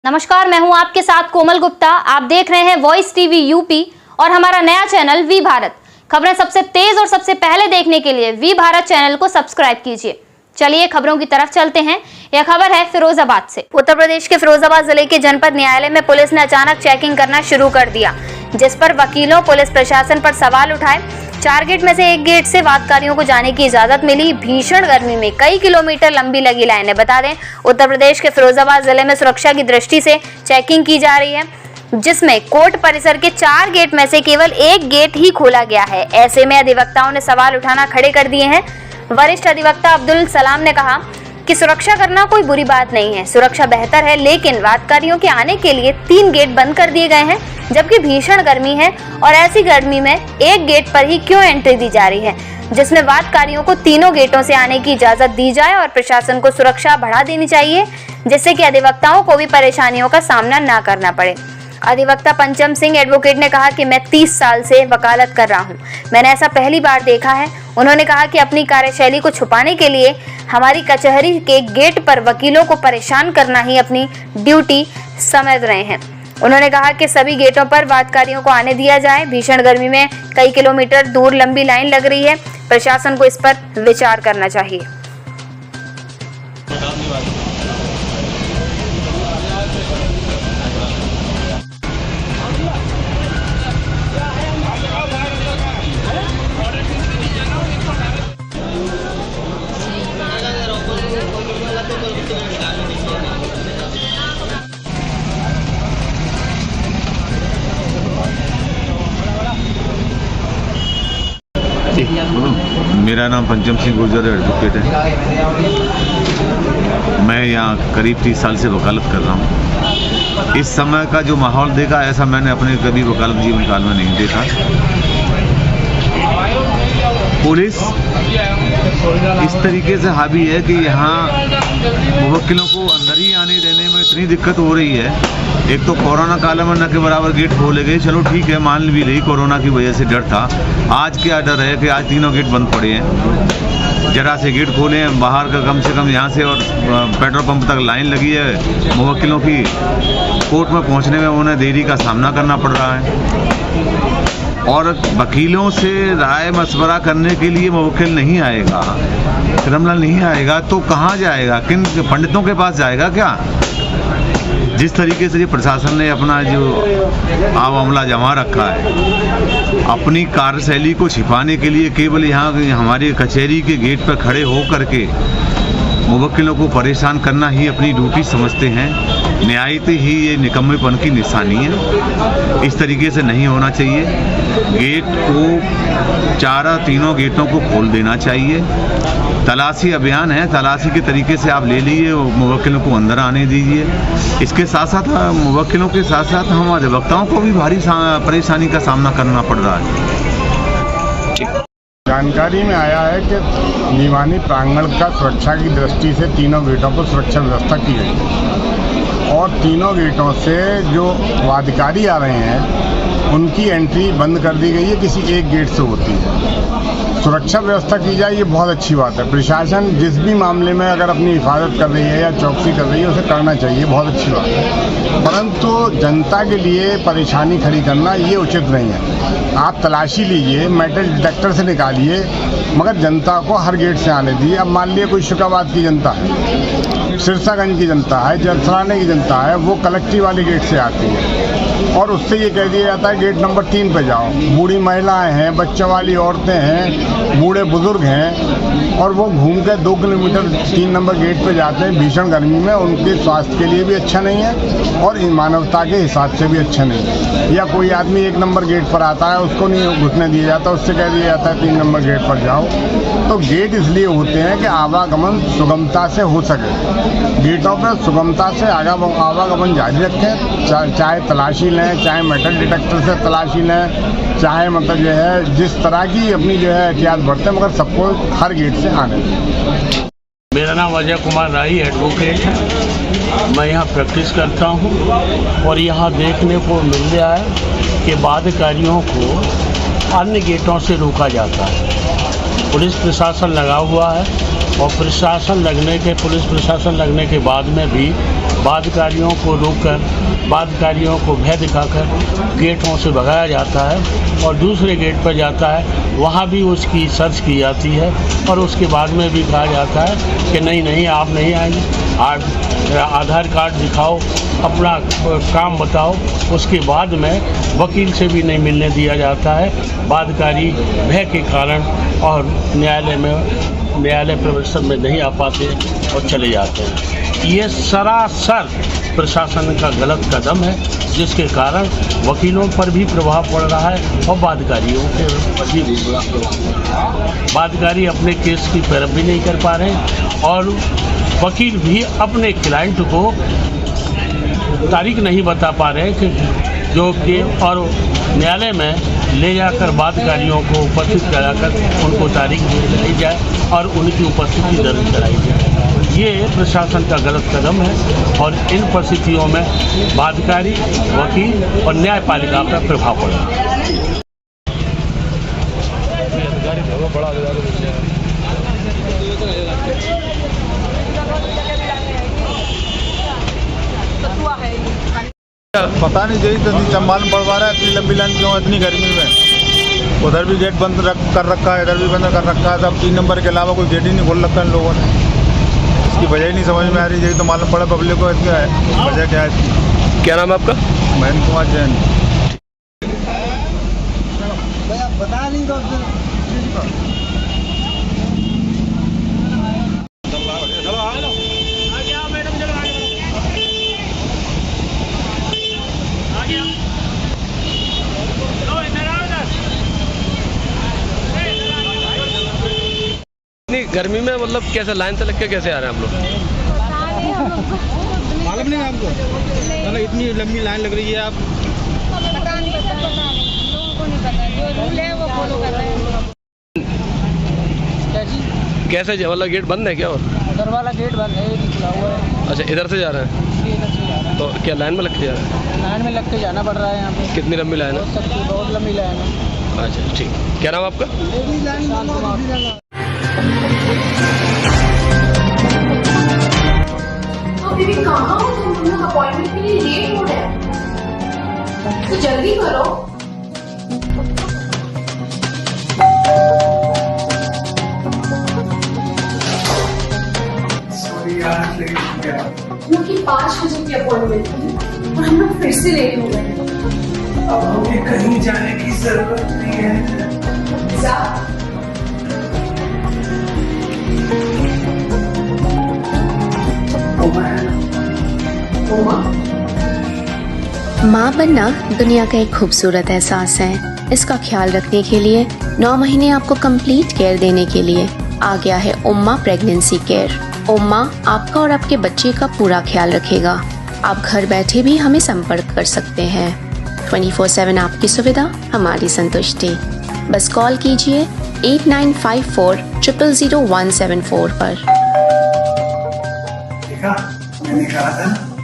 नमस्कार, मैं हूं आपके साथ कोमल गुप्ता। आप देख रहे हैं वॉइस टीवी यूपी और हमारा नया चैनल वी भारत। खबरें सबसे तेज और सबसे पहले देखने के लिए वी भारत चैनल को सब्सक्राइब कीजिए। चलिए खबरों की तरफ चलते हैं। यह खबर है फिरोजाबाद से। उत्तर प्रदेश के फिरोजाबाद जिले के जनपद न्यायालय में पुलिस ने अचानक चेकिंग करना शुरू कर दिया, जिस पर वकीलों पुलिस प्रशासन पर सवाल उठाए। 4 गेट में से एक गेट से वादकारियों को जाने की इजाजत मिली। भीषण गर्मी में कई किलोमीटर लंबी लगी लाइनें। बता दें, उत्तर प्रदेश के फिरोजाबाद जिले में सुरक्षा की दृष्टि से चेकिंग की जा रही है, जिसमें कोर्ट परिसर के 4 गेट में से केवल एक गेट ही खोला गया है। ऐसे में अधिवक्ताओं ने सवाल उठाना खड़े कर दिए हैं। वरिष्ठ अधिवक्ता अब्दुल सलाम ने कहा कि सुरक्षा करना कोई बुरी बात नहीं है, सुरक्षा बेहतर है, लेकिन वादकारियों के आने के लिए 3 गेट बंद कर दिए गए हैं, जबकि भीषण गर्मी है और ऐसी गर्मी में एक गेट पर ही क्यों एंट्री दी जा रही है, जिसमें वादकारियों को तीनों गेटों से आने की इजाजत दी जाए और प्रशासन को सुरक्षा बढ़ा देनी चाहिए, जिससे कि अधिवक्ताओं को भी परेशानियों का सामना न करना पड़े। अधिवक्ता पंचम सिंह एडवोकेट ने कहा कि मैं 30 साल से वकालत कर रहा हूं, मैंने ऐसा पहली बार देखा है। उन्होंने कहा कि अपनी कार्यशैली को छुपाने के लिए हमारी कचहरी के गेट पर वकीलों को परेशान करना ही अपनी ड्यूटी समझ रहे हैं। उन्होंने कहा कि सभी गेटों पर वादकारियों को आने दिया जाए। भीषण गर्मी में कई किलोमीटर दूर लंबी लाइन लग रही है, प्रशासन को इस पर विचार करना चाहिए। मेरा नाम पंचम सिंह गुर्जर एडवोकेट है। मैं यहाँ करीब 30 साल से वकालत कर रहा हूँ। इस समय का जो माहौल देखा, ऐसा मैंने अपने कभी वकालत जीवन काल में नहीं देखा। पुलिस इस तरीके से हावी है कि यहाँ मुवक्किलों को अंदर ही आने देने में इतनी दिक्कत हो रही है। एक तो कोरोना काल में न के बराबर गेट खोले गए, चलो ठीक है, मान भी रही कोरोना की वजह से डर था। आज क्या डर है कि आज तीनों गेट बंद पड़े हैं। जरा से गेट खोले हैं बाहर का, कम से कम यहाँ से और पेट्रोल पंप तक लाइन लगी है मुवक्किलों की। कोर्ट में पहुँचने में उन्हें देरी का सामना करना पड़ रहा है और वकीलों से राय मशवरा करने के लिए मुवक्किल नहीं आएगा, क्रिमिनल नहीं आएगा तो कहाँ जाएगा? किन पंडितों के पास जाएगा क्या? जिस तरीके से प्रशासन ने अपना जो आमला जमा रखा है, अपनी कार्यशैली को छिपाने के लिए केवल यहाँ हमारी कचहरी के गेट पर खड़े हो करके मुवक्किलों को परेशान करना ही अपनी ड्यूटी समझते हैं। न्यायिक ही ये निकम्मेपन की निशानी है। इस तरीके से नहीं होना चाहिए। गेट को तीनों गेटों को खोल देना चाहिए। तलाशी अभियान है, तलाशी के तरीके से आप ले लीजिए, मुवक्किलों को अंदर आने दीजिए। इसके साथ साथ मुवक्किलों के साथ साथ हम अधिवक्ताओं को भी भारी परेशानी का सामना करना पड़ रहा है। जानकारी में आया है कि दीवानी प्रांगण का सुरक्षा की दृष्टि से तीनों गेटों पर सुरक्षा व्यवस्था की गई है और तीनों गेटों से जो वादकारी आ रहे हैं उनकी एंट्री बंद कर दी गई है, किसी एक गेट से होती है। सुरक्षा व्यवस्था की जाए, ये बहुत अच्छी बात है। प्रशासन जिस भी मामले में अगर अपनी हिफाजत कर रही है या चौकसी कर रही है, उसे करना चाहिए, बहुत अच्छी बात है। परंतु जनता के लिए परेशानी खड़ी करना ये उचित नहीं है। आप तलाशी लीजिए, मेटल डिटेक्टर से निकालिए, मगर जनता को हर गेट से आने दीजिए। अब मान लीजिए कोई शुक्राबाद की जनता है, सिरसागंज की जनता है, जलसराने की जनता है, वो कलेक्ट्री वाले गेट से आती है और उससे ये कह दिया जाता है गेट नंबर 3 पे जाओ। बूढ़ी महिलाएं हैं, बच्चों वाली औरतें हैं, बूढ़े बुजुर्ग हैं और वो घूम के 2 किलोमीटर 3 नंबर गेट पे जाते हैं भीषण गर्मी में। उनके स्वास्थ्य के लिए भी अच्छा नहीं है और मानवता के हिसाब से भी अच्छा नहीं है। या कोई आदमी 1 नंबर गेट पर आता है, उसको नहीं घुसने दिया जाता, उससे कह दिया जाता है 3 नंबर गेट पर जाओ। तो गेट इसलिए होते हैं कि आवागमन सुगमता से हो सके। गेटों पर सुगमता से आवागमन जारी रखें, चाहे तलाशी लें, चाहे मेटल डिटेक्टर से तलाशी लें, चाहे मतलब जो है जिस तरह की अपनी जो है एहतियात बरतें, मगर सबको हर गेट से आने दें। मेरा नाम अजय कुमार राही एडवोकेट है। मैं यहाँ प्रैक्टिस करता हूँ और यहाँ देखने को मिल रहा है कि वादकारियों को अन्य गेटों से रोका जाता है। पुलिस प्रशासन लगा हुआ है और पुलिस प्रशासन लगने के बाद में भी बादकारियों को रोककर, बादकारियों को भय दिखाकर गेटों से भगाया जाता है और दूसरे गेट पर जाता है, वहाँ भी उसकी सर्च की जाती है और उसके बाद में भी कहा जाता है कि नहीं आप नहीं आएंगे, आधार कार्ड दिखाओ, अपना काम बताओ। उसके बाद में वकील से भी नहीं मिलने दिया जाता है। बादकारी भय के कारण और न्यायालय परिसर में नहीं आ पाते और चले जाते हैं। ये सरासर प्रशासन का गलत कदम है, जिसके कारण वकीलों पर भी प्रभाव पड़ रहा है और बादकारियों के पर भी बादकारी अपने केस की पैरवी नहीं कर पा रहे और वकील भी अपने क्लाइंट को तारीख नहीं बता पा रहे कि जो कि और न्यायालय में ले जाकर बादकारियों को उपस्थित कराकर उनको तारीख दिलाई जाए और उनकी उपस्थिति दर्ज कराई जाए। ये प्रशासन का गलत कदम है और इन परिस्थितियों में बादकारी, वकील और न्यायपालिका पर प्रभाव पड़ रहा है। पता नहीं जैसे इतनी मालूम पड़ पा रहा है इतनी लंबी लाइन क्यों इतनी गर्मी में। उधर भी गेट बंद कर रखा है, इधर भी बंद कर रखा है, सब 3 नंबर के अलावा कोई गेट ही नहीं खोल रखा है इन लोगों ने। इसकी वजह ही नहीं समझ में आ रही, यही तो मालूम पड़ा पब्लिक को इसकी वजह क्या है इसकी। क्या नाम है आपका? महेंद्र कुमार जैन। बता नहीं दो इतनी गर्मी में मतलब कैसे लाइन से लग के कैसे आ रहे हैं हम लोग? मालूम नहीं आपको? मतलब इतनी लंबी लाइन लग रही है। आप पता नहीं, लोगों को नहीं पता, जो रूल है वो फॉलो कर रहे हैं। कैसे मतलब गेट बंद है क्या? और उधर वाला गेट बंद है, ये खुला हुआ है। अच्छा, इधर से जा रहे हैं? इधर से जा रहा है। तो क्या लाइन में लग के जा रहे हैं? लाइन में लग के जाना पड़ रहा है यहाँ पे। कितनी लंबी लाइन है? बहुत लंबी लाइन है। अच्छा ठीक, क्या नाम आपका? दीदी कहाँ हो तुम लोग? अपॉइंटमेंट के लिए लेट हो रहा है, तो जल्दी करो। क्योंकि 5 बजे की अपॉइंटमेंट थी और हम लोग फिर से लेट हो गए। अब हमें कहीं जाने की जरूरत नहीं है। माँ बनना दुनिया का एक खूबसूरत एहसास है। इसका ख्याल रखने के लिए 9 महीने आपको कंप्लीट केयर देने के लिए आ गया है उम्मा प्रेगनेंसी केयर। उम्मा आपका और आपके बच्चे का पूरा ख्याल रखेगा। आप घर बैठे भी हमें संपर्क कर सकते हैं। 24/7 आपकी सुविधा, हमारी संतुष्टि। बस कॉल कीजिए 8954 000 174 पर। देखा, मैंने कहा था।